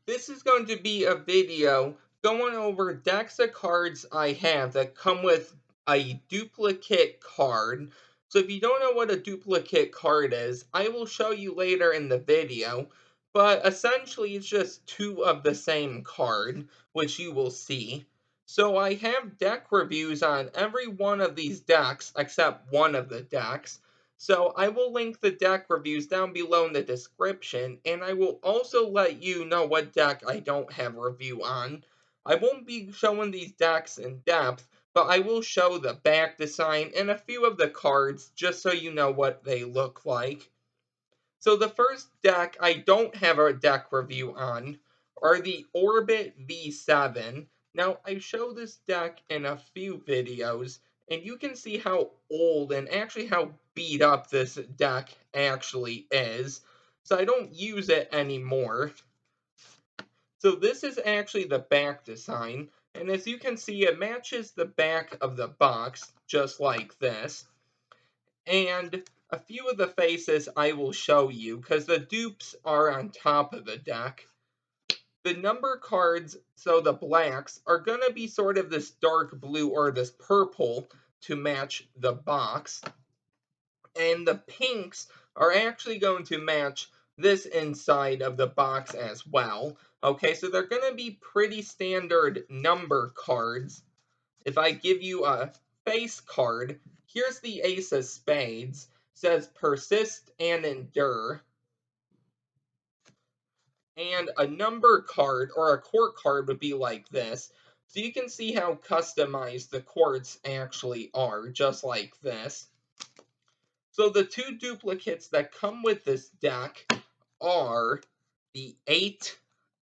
This is going to be a video going over decks of cards I have that come with a duplicate card. So if you don't know what a duplicate card is, I will show you later in the video. But essentially it's just two of the same card, which you will see. So I have deck reviews on every one of these decks except one of the decks. So I will link the deck reviews down below in the description, and I will also let you know what deck I don't have a review on. I won't be showing these decks in depth, but I will show the back design and a few of the cards just so you know what they look like. So the first deck I don't have a deck review on are the Orbit V7. Now, I show this deck in a few videos, and you can see how old and actually how beat up this deck actually is. So I don't use it anymore. So this is actually the back design, and as you can see, it matches the back of the box, just like this. And a few of the faces I will show you, because the dupes are on top of the deck. The number cards, so the blacks, are going to be sort of this dark blue or this purple to match the box. And the pinks are actually going to match this inside of the box as well. Okay, so they're going to be pretty standard number cards. If I give you a face card, here's the Ace of Spades. Says persist and endure. And a number card or a court card would be like this. So you can see how customized the courts actually are, just like this. So the two duplicates that come with this deck are the Eight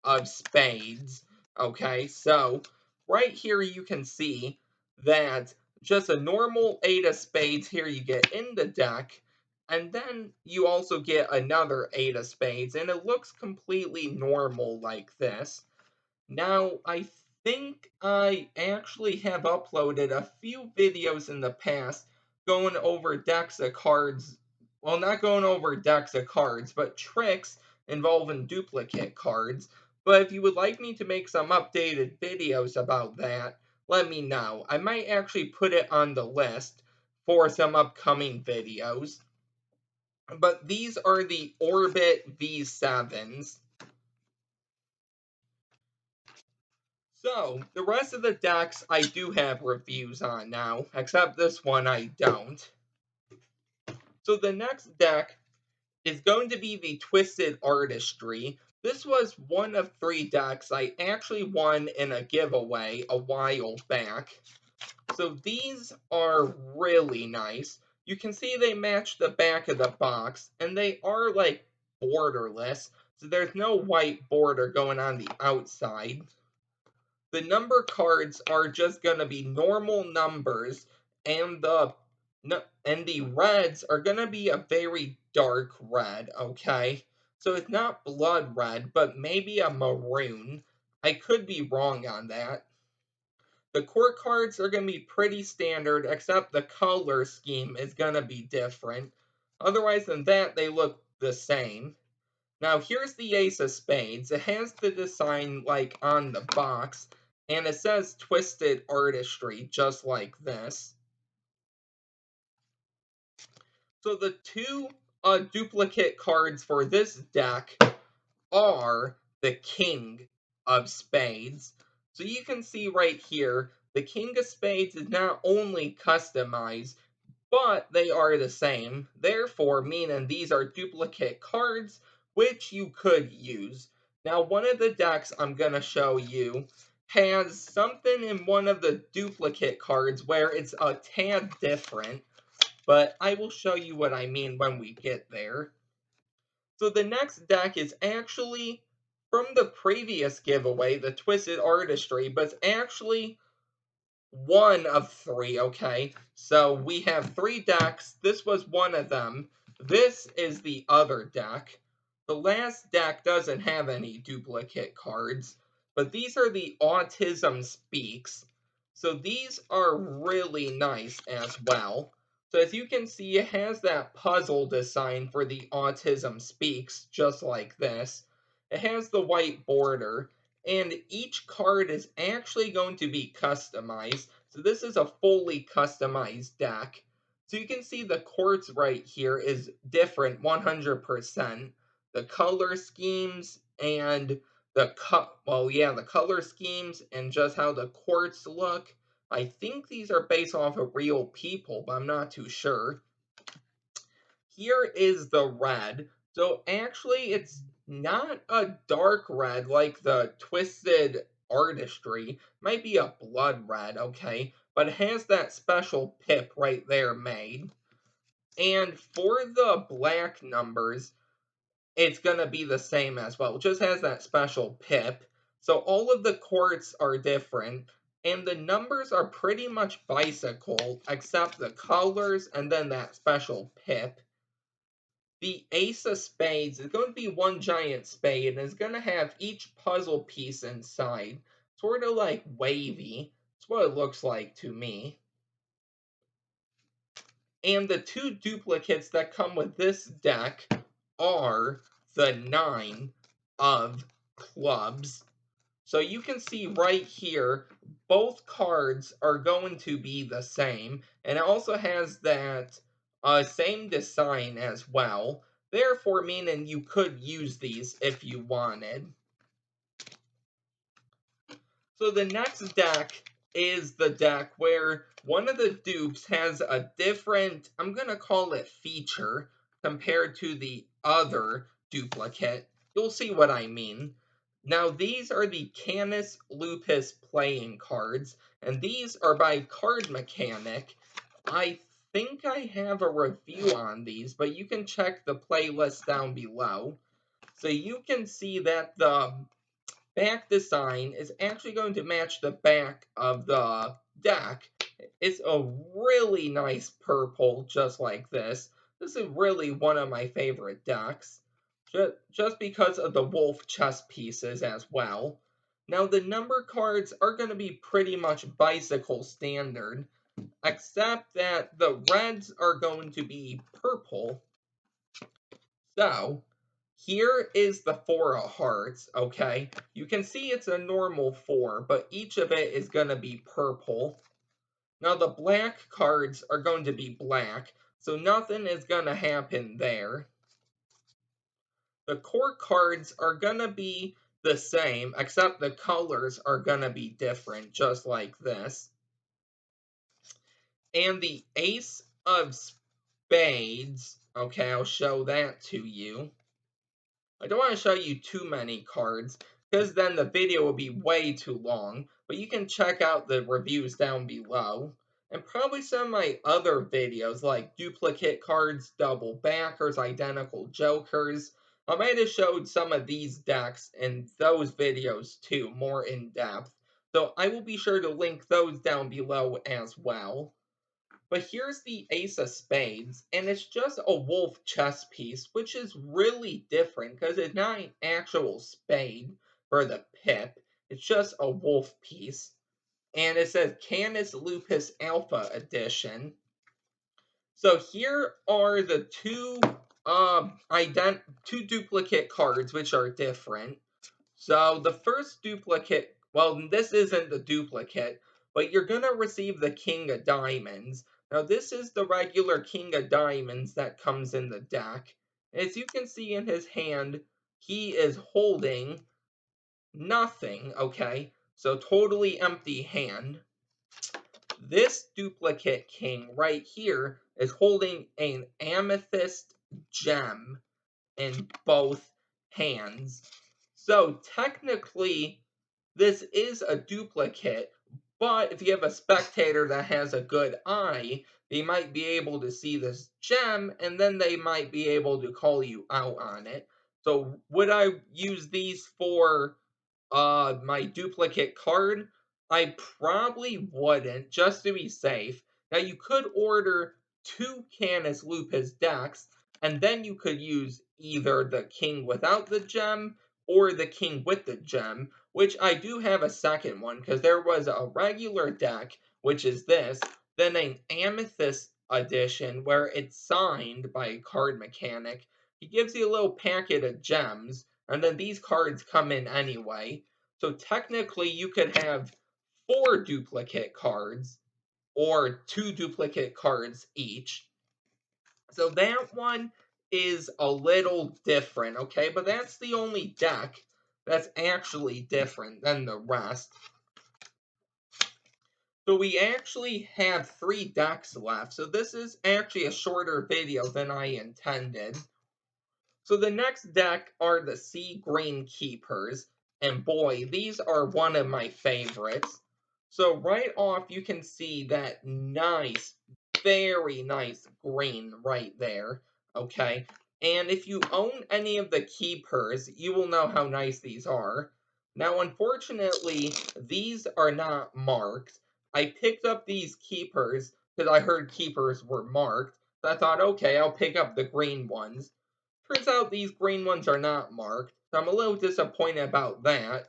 of Spades. Okay, so right here you can see that just a normal Eight of Spades here you get in the deck, and then you also get another Eight of Spades, and it looks completely normal like this. Now, I think I actually have uploaded a few videos in the past going over decks of cards. Well, not going over decks of cards, but tricks involving duplicate cards. But if you would like me to make some updated videos about that, let me know. I might actually put it on the list for some upcoming videos. But these are the Orbit V7s. So, the rest of the decks I do have reviews on now, except this one I don't. So the next deck is going to be the Twisted Artistry. This was one of three decks I actually won in a giveaway a while back. So these are really nice. You can see they match the back of the box, and they are like borderless, so there's no white border going on the outside. The number cards are just going to be normal numbers, and the reds are going to be a very dark red, okay? So it's not blood red, but maybe a maroon. I could be wrong on that. The court cards are going to be pretty standard, except the color scheme is going to be different. Otherwise than that, they look the same. Now, here's the Ace of Spades. It has the design like on the box, and it says Twisted Artistry, just like this. So the two duplicate cards for this deck are the King of Spades. So you can see right here, the King of Spades is not only customized, but they are the same, therefore meaning these are duplicate cards, which you could use. Now, one of the decks I'm going to show you has something in one of the duplicate cards where it's a tad different, but I will show you what I mean when we get there. So the next deck is actually from the previous giveaway, the Twisted Artistry, but it's actually one of three, okay? So we have three decks. This was one of them. This is the other deck. The last deck doesn't have any duplicate cards, but these are the Autism Speaks. So these are really nice as well. So as you can see, it has that puzzle design for the Autism Speaks, just like this. It has the white border, and each card is actually going to be customized. So this is a fully customized deck. So you can see the quartz right here is different 100%. The color schemes and the color schemes and just how the quartz look. I think these are based off of real people, but I'm not too sure. Here is the red. So actually, it's not a dark red like the twisted artistry. Might be a blood red, okay? But it has that special pip right there made. And for the black numbers, it's gonna be the same as well. It just has that special pip. So all of the quartz are different, and the numbers are pretty much bicycle, except the colors and then that special pip. The ace of spades is going to be one giant spade, and it's going to have each puzzle piece inside. Sort of like wavy. That's what it looks like to me. And the two duplicates that come with this deck are the nine of clubs. So you can see right here, both cards are going to be the same, and it also has that same design as well, therefore meaning you could use these if you wanted. So the next deck is the deck where one of the dupes has a different, I'm going to call it feature, compared to the other duplicate. You'll see what I mean. Now these are the Canis Lupus playing cards, and these are by Card Mechanic. I think I have a review on these, but you can check the playlist down below. So you can see that the back design is actually going to match the back of the deck. It's a really nice purple, just like this. This is really one of my favorite decks, just because of the wolf chess pieces as well. Now, the number cards are going to be pretty much bicycle standard, except that the reds are going to be purple. So, here is the four of hearts, okay? You can see it's a normal four, but each of it is going to be purple. Now, the black cards are going to be black, so nothing is going to happen there. The core cards are going to be the same, except the colors are going to be different, just like this. And the ace of spades, okay, I'll show that to you. I don't want to show you too many cards, because then the video will be way too long, but you can check out the reviews down below. And probably some of my other videos, like duplicate cards, double backers, identical jokers. I might have showed some of these decks in those videos too, more in depth. So I will be sure to link those down below as well. But here's the ace of spades, and it's just a wolf chess piece, which is really different because it's not an actual spade for the pip. It's just a wolf piece. And it says Canis Lupus Alpha Edition. So here are the two duplicate cards which are different. So the first duplicate, well, this isn't the duplicate, but you're going to receive the King of Diamonds. Now this is the regular King of Diamonds that comes in the deck. As you can see in his hand, he is holding nothing, okay? So totally empty hand. This duplicate king right here is holding an amethyst gem in both hands. So technically, this is a duplicate, but if you have a spectator that has a good eye, they might be able to see this gem, and then they might be able to call you out on it. So would I use these for my duplicate card? I probably wouldn't, just to be safe. Now you could order two Canis Lupus decks, and then you could use either the king without the gem or the king with the gem, which I do have a second one, because there was a regular deck, which is this, then an amethyst edition where it's signed by a card mechanic. He gives you a little packet of gems, and then these cards come in anyway. So technically you could have 4 duplicate cards, or 2 duplicate cards each. So that one is a little different, okay? But that's the only deck that's actually different than the rest. So we actually have 3 decks left. So this is actually a shorter video than I intended. So the next deck are the Sea Green Keepers. And boy, these are one of my favorites. So right off, you can see that nice, very nice green right there. Okay, and if you own any of the Keepers, you will know how nice these are. Now, unfortunately, these are not marked. I picked up these Keepers because I heard Keepers were marked. So I thought, okay, I'll pick up the green ones. Turns out these green ones are not marked, so I'm a little disappointed about that,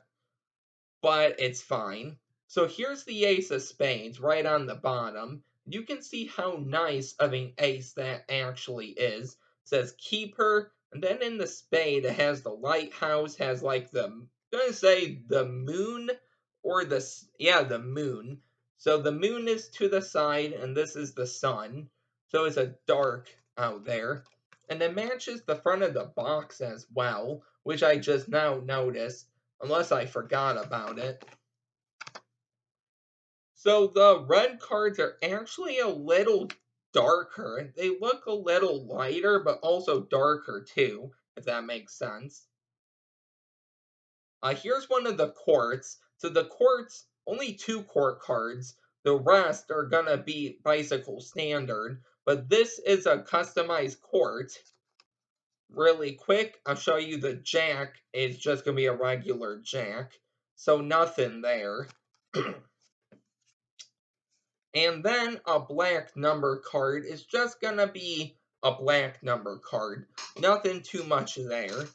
but it's fine. So here's the ace of spades right on the bottom. You can see how nice of an ace that actually is. It says keeper, and then in the spade it has the lighthouse, has like I'm gonna say the moon, or the moon. So the moon is to the side, and this is the sun. So it's a dark out there. And it matches the front of the box as well, which I just now noticed, unless I forgot about it. So the red cards are actually a little darker. They look a little lighter, but also darker too, if that makes sense. Here's one of the courts. So the courts, only 2 court cards. The rest are gonna be bicycle standard, but this is a customized court. Really quick, I'll show you the jack. It's just gonna be a regular jack, so nothing there. And then a black number card is just gonna be a black number card. Nothing too much there.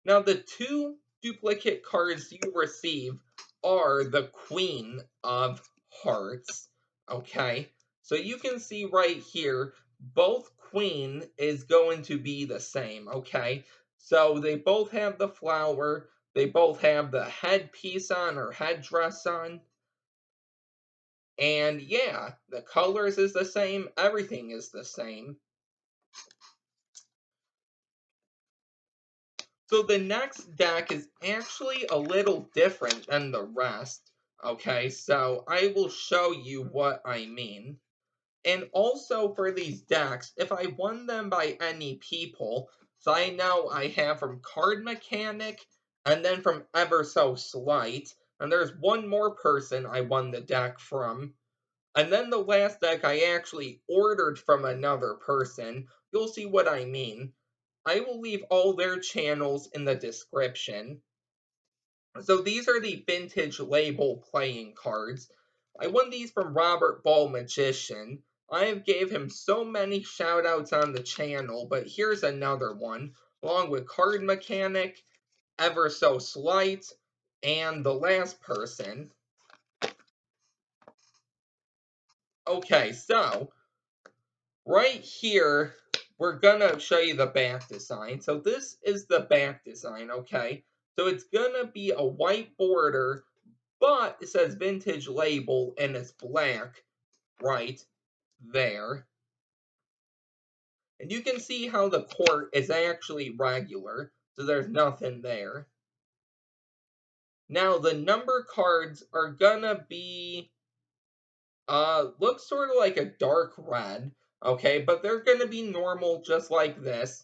Now the 2 duplicate cards you receive are the Queen of Hearts. Okay, so you can see right here, both Queen is going to be the same. Okay, so they both have the flower, they both have the headpiece on, or headdress on. And yeah, the colors is the same, everything is the same. So the next deck is actually a little different than the rest. Okay, so I will show you what I mean. And also for these decks, if I won them by any people, so I know I have from Card Mechanic, and then from Ever So Slight, and there's one more person I won the deck from. And then the last deck I actually ordered from another person. You'll see what I mean. I will leave all their channels in the description. So these are the vintage label playing cards. I won these from Robert Ball Magician. I have gave him so many shoutouts on the channel, but here's another one, along with Card Mechanic, Ever So Slight, and the last person. Okay, so right here, we're gonna show you the back design. So this is the back design, okay? So it's gonna be a white border, but it says vintage label and it's black right there. And you can see how the court is actually regular, so there's nothing there. Now the number cards are gonna be looks sort of like a dark red, okay, but they're gonna be normal just like this.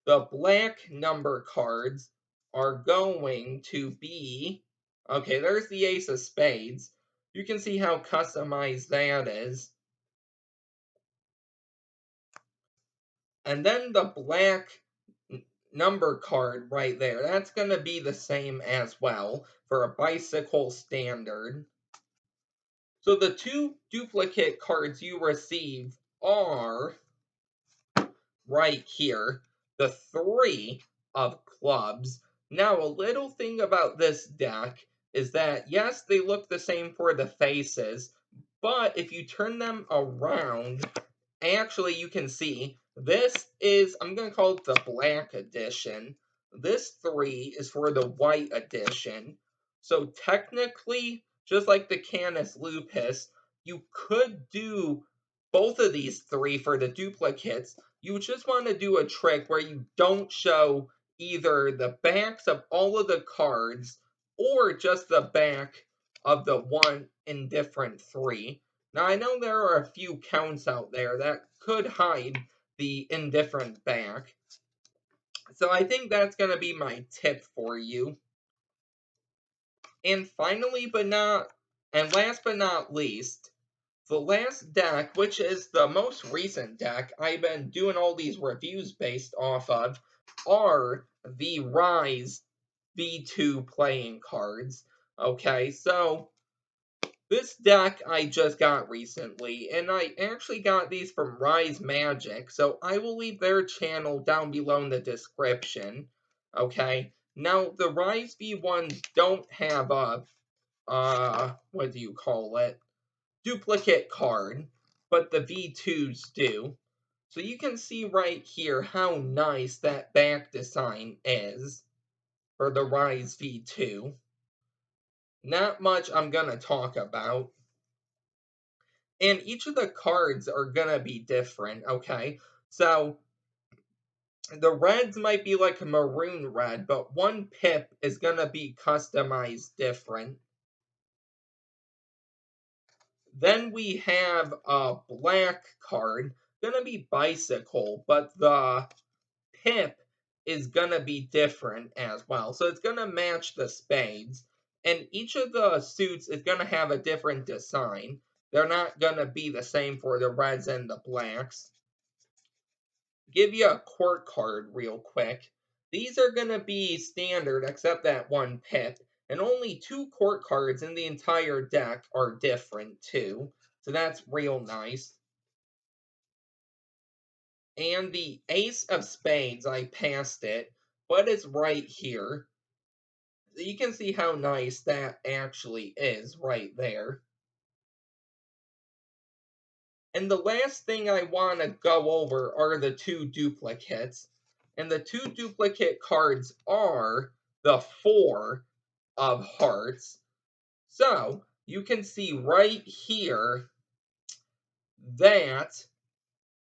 The black number cards are going to be, okay, there's the ace of spades. You can see how customized that is. And then the black number card right there, that's going to be the same as well for a bicycle standard. So the 2 duplicate cards you receive are right here, the 3 of clubs. Now, a little thing about this deck is that, yes, they look the same for the faces, but if you turn them around, actually you can see this is, I'm going to call it the black edition. This 3 is for the white edition. So technically, just like the Canis Lupus, you could do both of these 3 for the duplicates. You just want to do a trick where you don't show either the backs of all of the cards or just the back of the one indifferent 3. Now, I know there are a few counts out there that could hide the indifferent back, so I think that's going to be my tip for you. And finally, and last but not least, the last deck, which is the most recent deck I've been doing all these reviews based off of, are the Rise V2 playing cards. Okay, so this deck I just got recently, and I actually got these from Rise Magic, so I will leave their channel down below in the description. Okay, now the Rise V1s don't have a, what do you call it? Duplicate card, but the V2s do. So you can see right here how nice that back design is for the Rise V2. Not much I'm gonna talk about. And each of the cards are gonna be different, okay? So the reds might be like a maroon red, but one pip is gonna be customized different. Then we have a black card, gonna be bicycle, but the pip is gonna be different as well. So it's gonna match the spades. And each of the suits is gonna have a different design. They're not gonna be the same for the reds and the blacks. Give you a court card real quick. These are gonna be standard except that one pip. And only 2 court cards in the entire deck are different too. So that's real nice. And the ace of spades, I passed it, but it's right here. You can see how nice that actually is right there. And the last thing I want to go over are the 2 duplicates. And the 2 duplicate cards are the 4 of hearts. So you can see right here that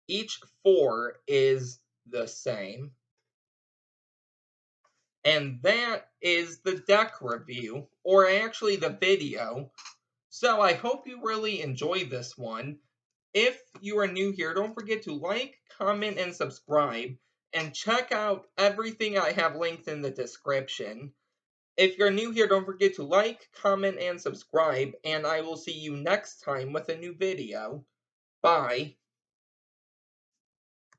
each 4 is the same. And that is the deck review, or actually the video. So I hope you really enjoyed this one. If you are new here, don't forget to like, comment, and subscribe. And check out everything I have linked in the description. If you're new here, don't forget to like, comment, and subscribe. And I will see you next time with a new video. Bye.